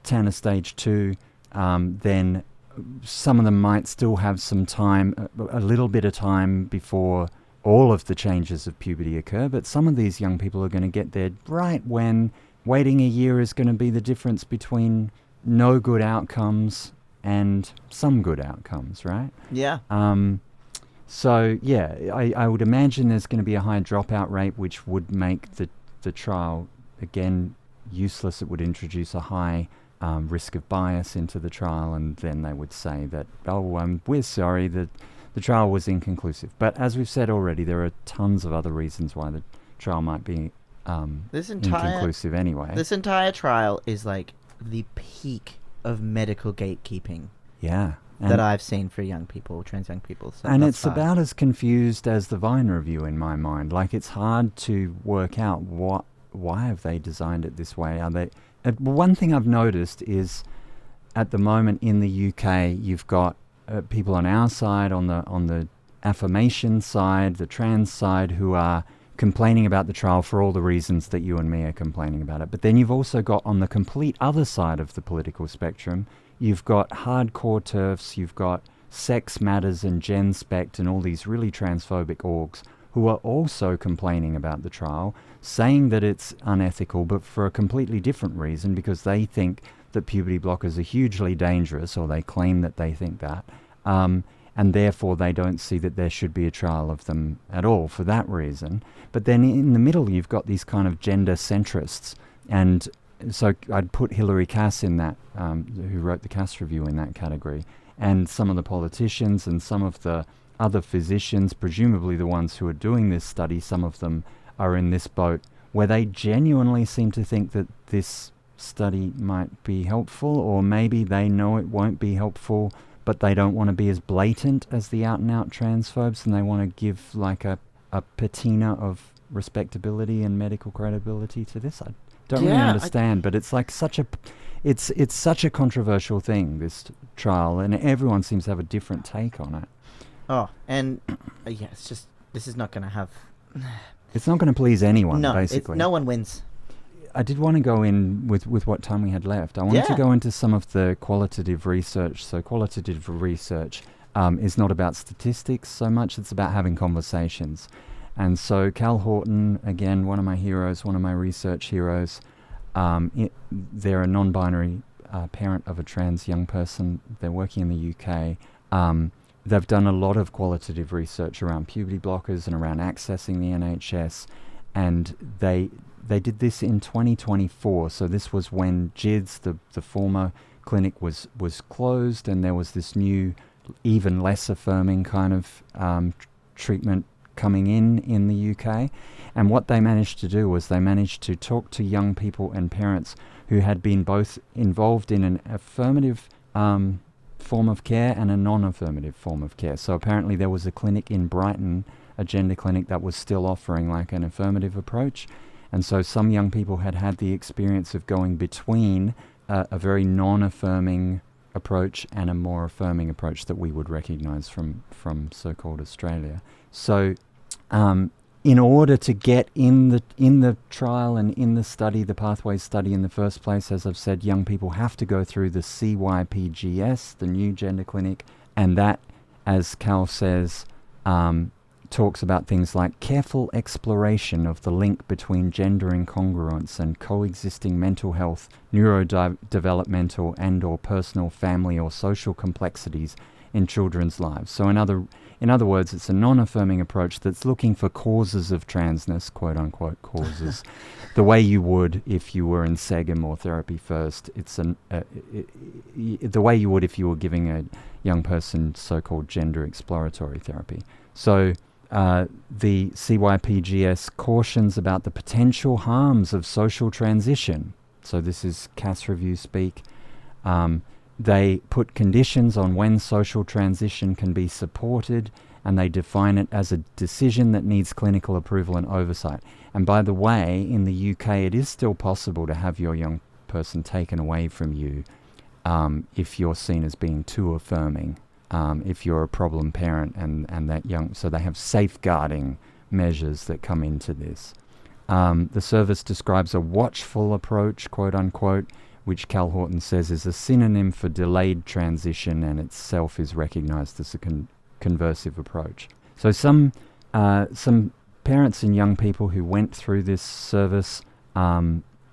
Tanner stage 2, then some of them might still have some time, a little bit of time before all of the changes of puberty occur. But some of these young people are going to get there right when waiting a year is going to be the difference between no good outcomes and some good outcomes, right? Yeah. So, yeah, I would imagine there's going to be a high dropout rate, which would make the trial, again, useless. It would introduce a high risk of bias into the trial, and then they would say that, we're sorry, that the trial was inconclusive. But as we've said already, there are tons of other reasons why the trial might be inconclusive anyway. This entire trial is like the peak of medical gatekeeping. Yeah. That I've seen for young people, trans young people. So and it's about as confused as the Vine review in my mind. Like, it's hard to work out why have they designed it this way. One thing I've noticed is, at the moment in the UK, you've got people on our side, on the affirmation side, the trans side, who are complaining about the trial for all the reasons that you and me are complaining about it. But then you've also got, on the complete other side of the political spectrum, you've got hardcore TERFs, you've got Sex Matters and GenSpect and all these really transphobic orgs who are also complaining about the trial, saying that it's unethical, but for a completely different reason, because they think that puberty blockers are hugely dangerous, or they claim that they think that, and therefore they don't see that there should be a trial of them at all for that reason. But then in the middle you've got these kind of gender centrists, and so I'd put Hilary Cass in that, who wrote the Cass Review, in that category, and some of the politicians and some of the other physicians, presumably the ones who are doing this study, some of them are in this boat, where they genuinely seem to think that this study might be helpful, or maybe they know it won't be helpful, but they don't want to be as blatant as the out-and-out transphobes, and they want to give like a patina of respectability and medical credibility to this. I don't really understand, but it's like it's such a controversial thing, this trial, and everyone seems to have a different take on it. Oh, and it's just, this is not going to have... It's not going to please anyone, basically. No one wins. I did want to go in with what time we had left. I wanted to go into some of the qualitative research. So qualitative research is not about statistics so much, it's about having conversations. And so Cal Horton, again, one of my heroes, one of my research heroes, they're a non-binary parent of a trans young person. They're working in the UK. They've done a lot of qualitative research around puberty blockers and around accessing the NHS, and they did this in 2024. So this was when GIDS, the former clinic, was closed, and there was this new, even less affirming kind of treatment coming in the UK. And what they managed to do was they managed to talk to young people and parents who had been both involved in an affirmative form of care and a non-affirmative form of care. So apparently there was a clinic in Brighton, a gender clinic, that was still offering like an affirmative approach. And so some young people had the experience of going between a very non-affirming approach and a more affirming approach that we would recognize from so-called Australia. So in order to get in the trial and in the study, the pathway study in the first place, as I've said, young people have to go through the CYP-GS, the new gender clinic, and that, as Cal says, talks about things like careful exploration of the link between gender incongruence and coexisting mental health, neurodevelopmental and or personal, family or social complexities in children's lives. So in other words, it's a non-affirming approach that's looking for causes of transness, quote-unquote causes, the way you would if you were in SEGM or therapy first. It's the way you would if you were giving a young person so-called gender exploratory therapy. So the CYP-GS cautions about the potential harms of social transition. So this is Cass Review speak. They put conditions on when social transition can be supported, and they define it as a decision that needs clinical approval and oversight. And by the way, in the UK, it is still possible to have your young person taken away from you if you're seen as being too affirming, if you're a problem parent and that young. So they have safeguarding measures that come into this. The service describes a watchful approach, quote unquote, which Cal Horton says is a synonym for delayed transition and itself is recognized as a conversive approach. So some parents and young people who went through this service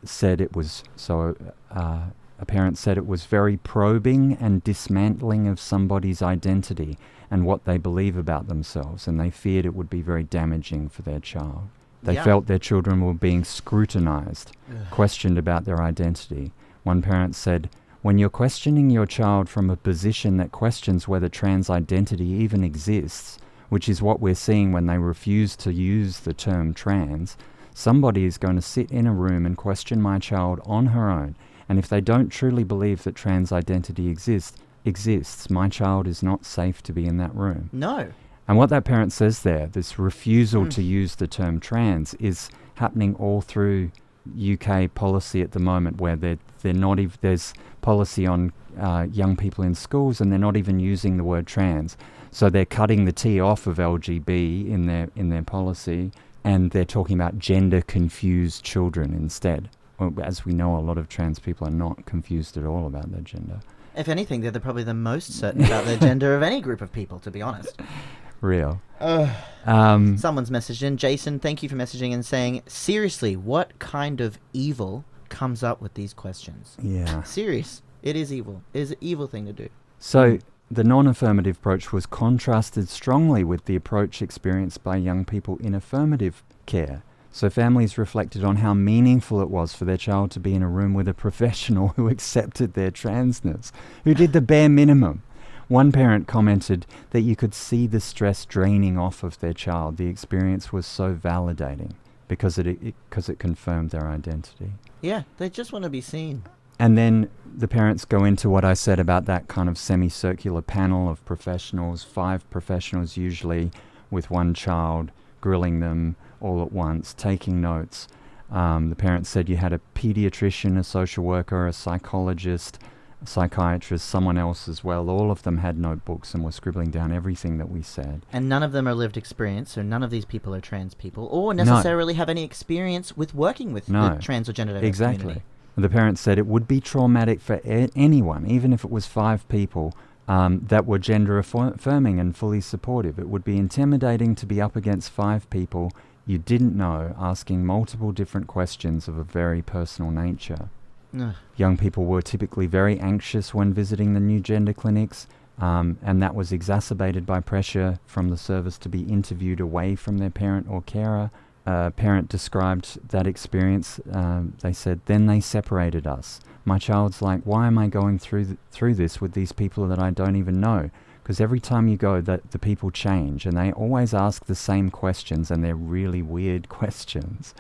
said it was, a parent said it was very probing and dismantling of somebody's identity and what they believe about themselves, and they feared it would be very damaging for their child. They felt their children were being scrutinized, questioned about their identity. One parent said, "When you're questioning your child from a position that questions whether trans identity even exists, which is what we're seeing when they refuse to use the term trans, somebody is going to sit in a room and question my child on her own. And if they don't truly believe that trans identity exists, my child is not safe to be in that room." No. And what that parent says there, this refusal to use the term trans, is happening all through UK policy at the moment, where they're not even, there's policy on young people in schools, and they're not even using the word trans. So they're cutting the T off of LGB in their policy. and they're talking about gender-confused children instead. Well, as we know, a lot of trans people are not confused at all about their gender. If anything, they're probably the most certain about their gender of any group of people, to be honest. Real. Someone's messaged in. Jason, thank you for messaging and saying, seriously, what kind of evil comes up with these questions? Yeah. Serious. It is evil. It is an evil thing to do. So the non-affirmative approach was contrasted strongly with the approach experienced by young people in affirmative care. So families reflected on how meaningful it was for their child to be in a room with a professional who accepted their transness, who did the bare minimum. One parent commented that you could see the stress draining off of their child. The experience was so validating because it confirmed their identity. Yeah, they just want to be seen. And then the parents go into what I said about that kind of semicircular panel of professionals, 5 professionals usually, with one child, grilling them all at once, taking notes. The parents said you had a pediatrician, a social worker, a psychologist, a psychiatrist, someone else as well. All of them had notebooks and were scribbling down everything that we said. And none of them are lived experience, so none of these people are trans people, or necessarily have any experience with working with the trans or gender diverse community. The parents said it would be traumatic for anyone, even if it was 5 people, that were gender affirming and fully supportive. It would be intimidating to be up against 5 people you didn't know, asking multiple different questions of a very personal nature. Young people were typically very anxious when visiting the new gender clinics, and that was exacerbated by pressure from the service to be interviewed away from their parent or carer. A parent described that experience. They said, then they separated us. My child's like, why am I going through this with these people that I don't even know? Because every time you go, the people change, and they always ask the same questions, and they're really weird questions.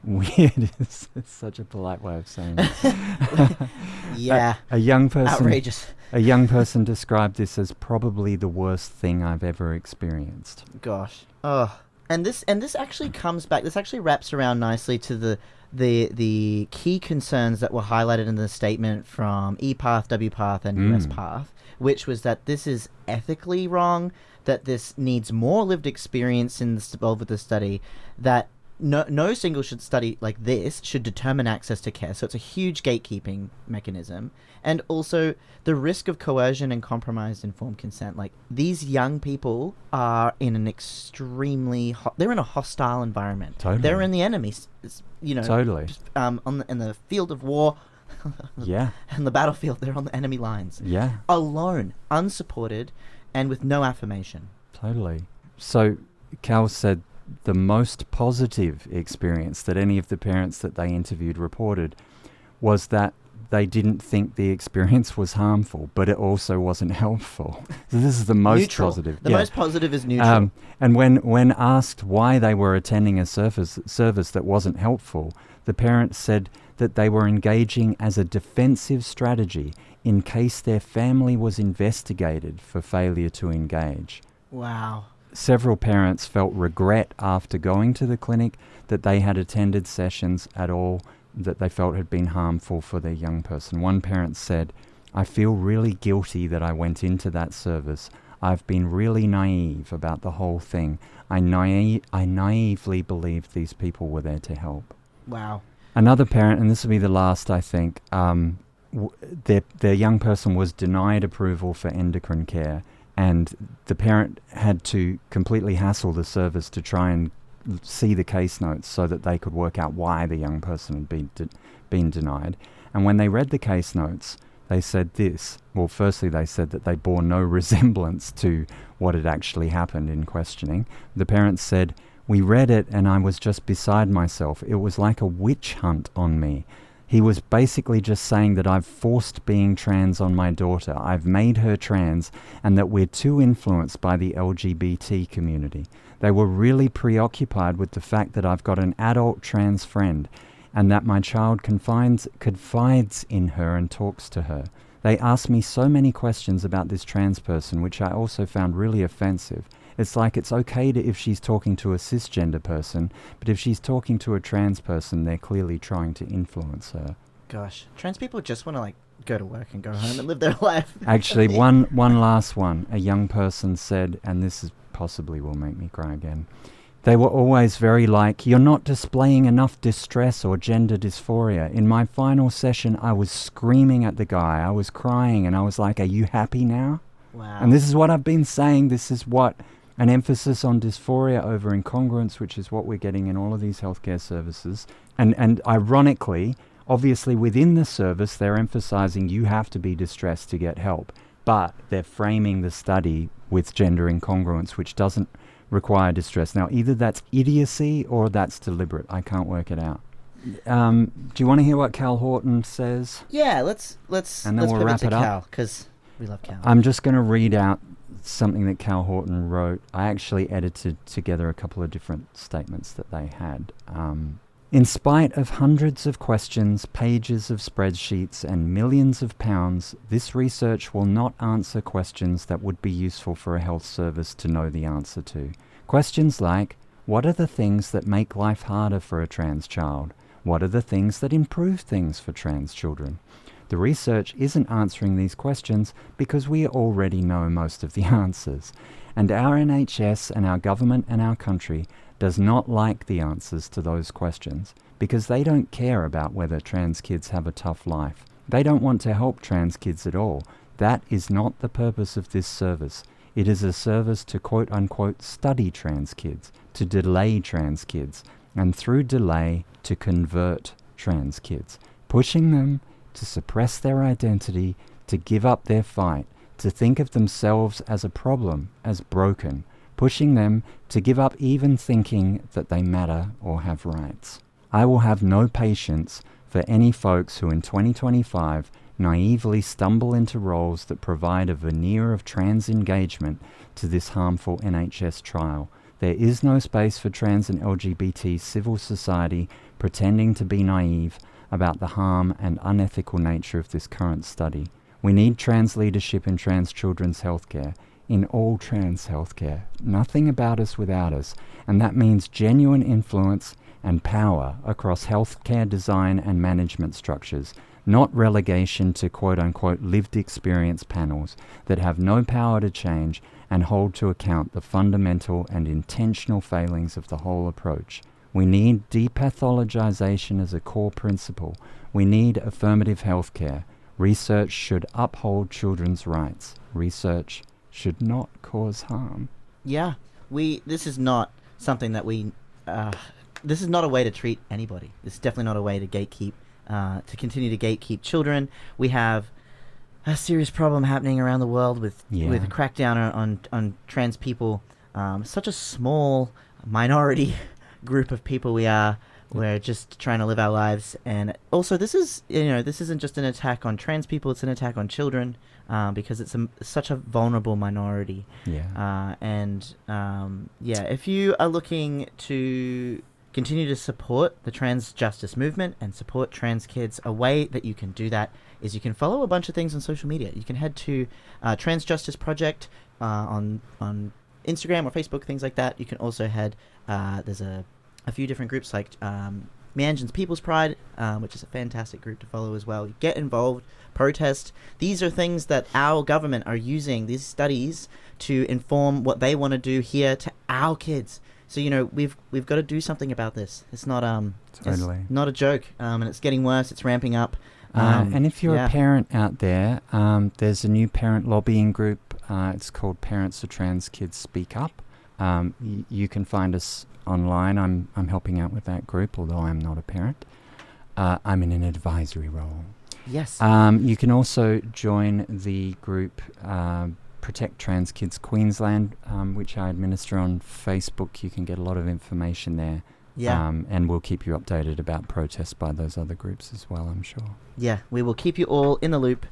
Weird is such a polite way of saying it. Yeah. A young person. Outrageous. A young person described this as probably the worst thing I've ever experienced. Gosh. Oh. And this actually comes back. This actually wraps around nicely to the key concerns that were highlighted in the statement from EPATH, WPATH, and USPATH, which was that this is ethically wrong, that this needs more lived experience involved with the study, that no single study like this should determine access to care. So it's a huge gatekeeping mechanism. And also the risk of coercion and compromised informed consent. Like, these young people are in an extremely they're in a hostile environment. Totally. They're in the enemy, Totally. In the field of war. Yeah. In the battlefield, they're on the enemy lines. Yeah. Alone, unsupported, and with no affirmation. Totally. So Cal said the most positive experience that any of the parents that they interviewed reported was that they didn't think the experience was harmful, but it also wasn't helpful. So this is the most neutral. positive. The most positive is neutral. And when asked why they were attending a service that wasn't helpful, the parents said that they were engaging as a defensive strategy in case their family was investigated for failure to engage. Wow. Several parents felt regret after going to the clinic that they had attended sessions at all that they felt had been harmful for their young person. One parent said, I feel really guilty that I went into that service. I've been really naive about the whole thing. I naively believed these people were there to help. Wow. Another parent, and this will be the last, I think, their young person was denied approval for endocrine care, and the parent had to completely hassle the service to try and see the case notes so that they could work out why the young person had been denied. And when they read the case notes, they said this. Well, firstly, they said that they bore no resemblance to what had actually happened in questioning. The parents said, we read it and I was just beside myself. It was like a witch hunt on me. He was basically just saying that I've forced being trans on my daughter. I've made her trans, and that we're too influenced by the LGBT community. They were really preoccupied with the fact that I've got an adult trans friend and that my child confides in her and talks to her. They asked me so many questions about this trans person, which I also found really offensive. It's like it's okay if she's talking to a cisgender person, but if she's talking to a trans person, they're clearly trying to influence her. Gosh, trans people just want to go to work and go home and live their life. Actually, one last one. A young person said, and this is possibly will make me cry again. They were always very like, you're not displaying enough distress or gender dysphoria. In my final session, I was screaming at the guy. I was crying, and I was like, are you happy now? Wow. And this is what I've been saying. This is what an emphasis on dysphoria over incongruence, which is what we're getting in all of these healthcare services. And ironically, obviously within the service, they're emphasizing you have to be distressed to get help. But they're framing the study with gender incongruence, which doesn't require distress. Now, either that's idiocy or that's deliberate. I can't work it out. Do you want to hear what Cal Horton says? Yeah, let's And then we'll pivot wrap to it up. Cal, because we love Cal. I'm just going to read out something that Cal Horton wrote. I actually edited together a couple of different statements that they had. In spite of hundreds of questions, pages of spreadsheets, and millions of pounds, this research will not answer questions that would be useful for a health service to know the answer to. Questions like, what are the things that make life harder for a trans child? What are the things that improve things for trans children? The research isn't answering these questions because we already know most of the answers. And our NHS and our government and our country does not like the answers to those questions because they don't care about whether trans kids have a tough life. They don't want to help trans kids at all. That is not the purpose of this service. It is a service to quote-unquote study trans kids, to delay trans kids, and through delay to convert trans kids, pushing them to suppress their identity, to give up their fight, to think of themselves as a problem, as broken, pushing them to give up even thinking that they matter or have rights. I will have no patience for any folks who in 2025 naively stumble into roles that provide a veneer of trans engagement to this harmful NHS trial. There is no space for trans and LGBT civil society pretending to be naive about the harm and unethical nature of this current study. We need trans leadership in trans children's healthcare, in all trans healthcare. Nothing about us without us, and that means genuine influence and power across healthcare design and management structures, not relegation to quote-unquote lived experience panels that have no power to change and hold to account the fundamental and intentional failings of the whole approach. We need depathologization as a core principle. We need affirmative healthcare. Research should uphold children's rights. Research should not cause harm. Yeah, this is not something that this is not a way to treat anybody. This is definitely not a way to gatekeep, to continue to gatekeep children. We have a serious problem happening around the world with a crackdown on trans people. Such a small minority group of people we are. We're just trying to live our lives, and also this isn't just an attack on trans people; it's an attack on children, because it's such a vulnerable minority. If you are looking to continue to support the trans justice movement and support trans kids, a way that you can do that is you can follow a bunch of things on social media. You can head to Trans Justice Project on Instagram or Facebook, things like that. You can also head. There's a few different groups like Meanjin's People's Pride, which is a fantastic group to follow as well. Get involved, protest. These are things that our government are using, these studies, to inform what they want to do here to our kids. So, we've got to do something about this. It's not Totally. It's not a joke, and it's getting worse. It's ramping up. And if you're a parent out there, there's a new parent lobbying group. It's called Parents for Trans Kids Speak Up. You can find us online. I'm helping out with that group, although I'm not a parent. I'm in an advisory role. Yes. You can also join the group Protect Trans Kids Queensland, which I administer on Facebook. You can get a lot of information there. Yeah. And we'll keep you updated about protests by those other groups as well, I'm sure. Yeah, we will keep you all in the loop.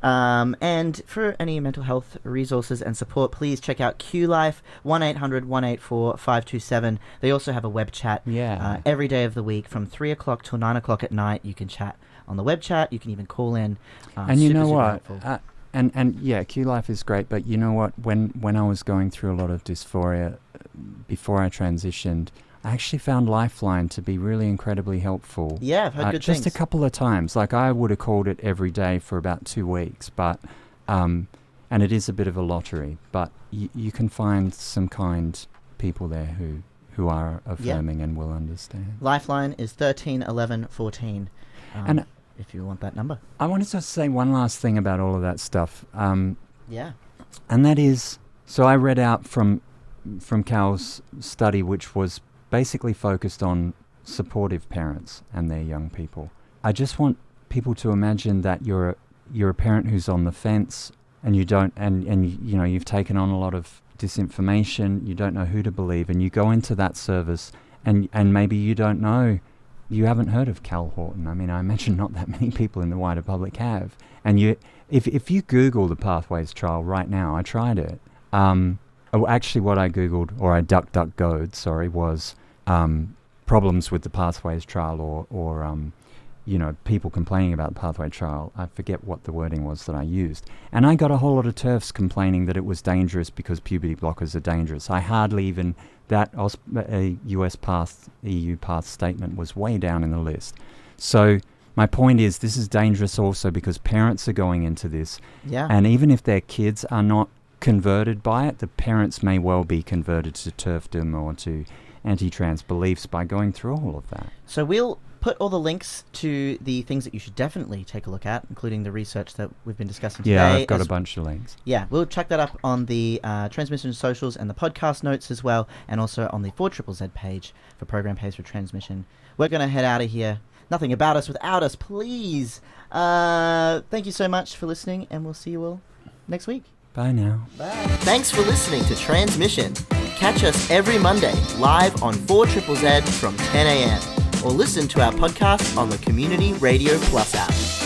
And for any mental health resources and support, please check out QLife, 1-800-184-527. They also have a web chat every day of the week from 3 o'clock till 9 o'clock at night. You can chat on the web chat. You can even call in. And you know what? QLife is great, but you know what? When I was going through a lot of dysphoria before I transitioned, I actually found Lifeline to be really incredibly helpful. Yeah, I've heard good things. Just a couple of times. Like, I would have called it every day for about 2 weeks, but and it is a bit of a lottery, but you can find some kind people there who who are affirming and will understand. Lifeline is 13 11 14. And if you want that number. I wanted to say one last thing about all of that stuff. Yeah. And that is, so I read out from Cal's study, which was basically focused on supportive parents and their young people. I just want people to imagine that you're a parent who's on the fence, and you don't, and you know, you've taken on a lot of disinformation, you don't know who to believe, and you go into that service and maybe you don't know, you haven't heard of Cal Horton. I mean, I imagine not that many people in the wider public have. And if you Google the Pathways trial right now, I tried it. Actually what I Googled, or I DuckDuckGo'd, was problems with the Pathways trial or you know, people complaining about the Pathway trial. I forget what the wording was that I used. And I got a whole lot of TERFs complaining that it was dangerous because puberty blockers are dangerous. I hardly even, that USPATH, EUPATH statement was way down in the list. So my point is, this is dangerous also because parents are going into this. Yeah. And even if their kids are not converted by it, the parents may well be converted to TERFdom or to anti-trans beliefs by going through all of that. So we'll put all the links to the things that you should definitely take a look at, including the research that we've been discussing today. Yeah, I've got a bunch of links. Yeah, we'll chuck that up on the Transmission socials and the podcast notes as well, and also on the 4ZZZ page for program pays for Tranzmission. We're going to head out of here. Nothing about us without us, please. Thank you so much for listening, and we'll see you all next week. Bye now. Bye. Thanks for listening to Tranzmission. Catch us every Monday live on 4ZZZ from 10 a.m. or listen to our podcast on the Community Radio Plus app.